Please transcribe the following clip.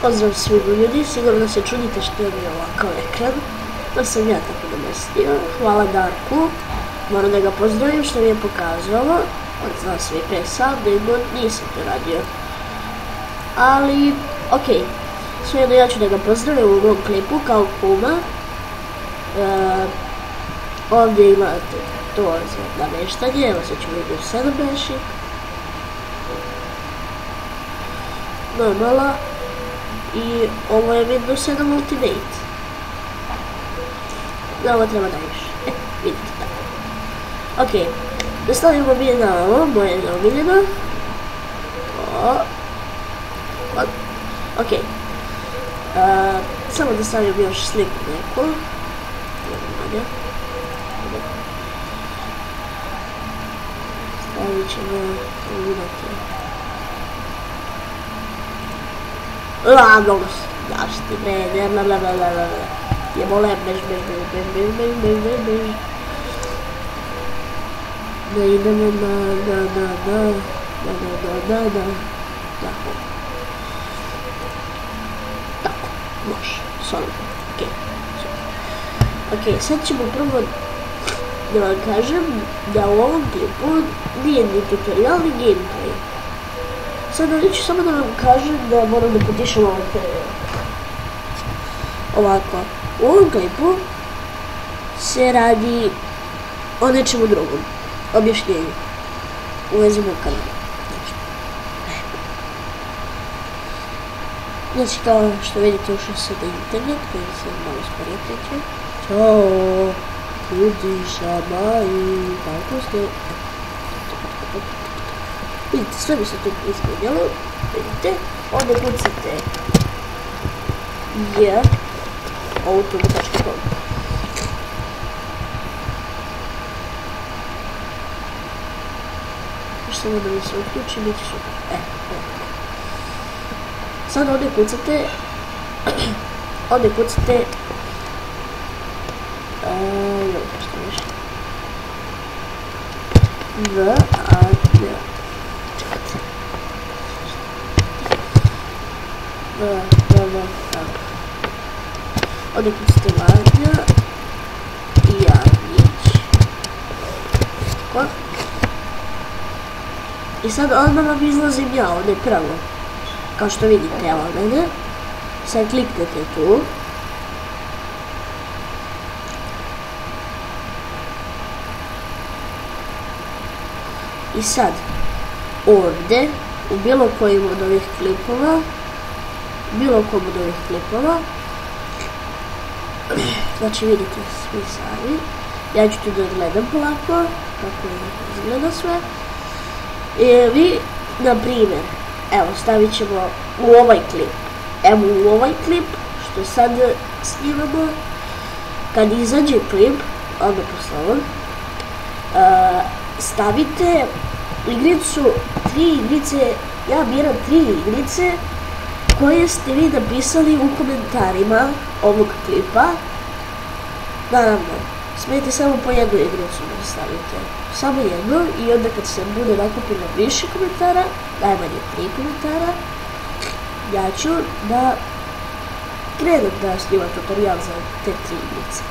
Pozdrav svima ljudi, sigurno se čudite što je ovakav ekran. To sam ja tako namestio. Hvala Darku, moram da ga pozdravim što mi je pokazalo. On zna sve i pre sam, nego nisam to radio. Ali, okej. Svejedno ja ću da ga pozdravim u ovom klipu kao kuma. Ovdje imate to za nameštanje, evo sad ću Windows 7 beši. Normala. I ovo je Windows 7 Ultimate. Da, ovo treba najviše. Vidite tako. Okej, da stavimo mi na ovo, moje neomiljeno. Okej. Samo da stavim još sliku neku. Stavit ćemo, vidite. Mnogo zaštite, jebole, bež. Da idemo tako, može, solidno, okej, sad ćemo prvo da vam kažem da u ovom klipu nije ni tutorial ni gameplay. Sada ću samo da vam kažem da moram da potišem ovaj period. Ovako, u ovom klipu se radi o nečemu drugom, objašnjenju, u vezi mog kanala. Znači, kao što vidite, ušao sam na internet, koji se malo sporije kreće. Ćao, ljudi, šamaj, kako ste? Vidite, sve bi se tu izgledalo, vidite, ovdje kucate auto.com. Samo da mi se uključi, biti super. Sad ovdje kucate, što više? Ovdje kucate Vanja i Janić. Tako. I sad odmah vam izlazim ja ovdje prvo. Kao što vidite, evo mene. Sad kliknete tu. I sad, ovdje, u bilo kojim od ovih klipova, znači vidite svi sami, ja ću tu da gledam polako, kako izgleda sve. I vi, na primjer, evo stavit ćemo u ovaj klip, što sad snimamo, kad izađe klip, onda posle ovog, stavite igricu, 3 igrice, ja biram 3 igrice koje ste vi napisali u komentarima ovog klipa. Naravno, smijete samo po jednu igricu da stavite, samo jednu, i onda kad se bude nakupilo više komentara, najmanje 3 komentara, ja ću da krenem da snimam tutorial za te 3 igrice.